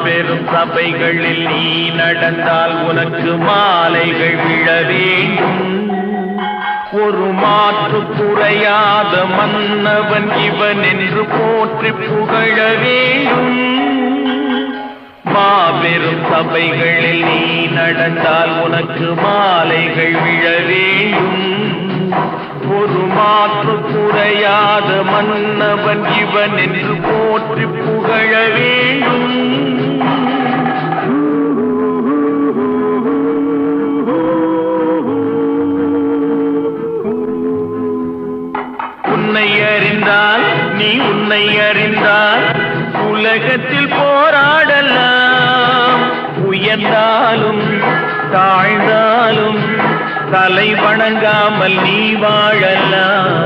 மாபெரும் சபைகளில் நீ நடந்தால் உனக்கு மாலைகள் விழ வேண்டும். ஒரு மாற்று குறையாத மன்னவன் இவன் என்று போற்றி புகழ வேண்டும். மாபெரும் சபைகளில் நீ நடந்தால் உனக்கு மாலைகள் விழ வேண்டும். ஒரு மாற்று குறையாத மன்னவன் இவன் என்று போற்றி புகழ வேண்டும். உன்னை அறிந்தால் நீ உன்னை அறிந்தால் உலகத்தில் போராடலாம். உயர்ந்தாலும் தாழ்ந்தாலும் தலை வணங்காமல் நீ வாழலாம்.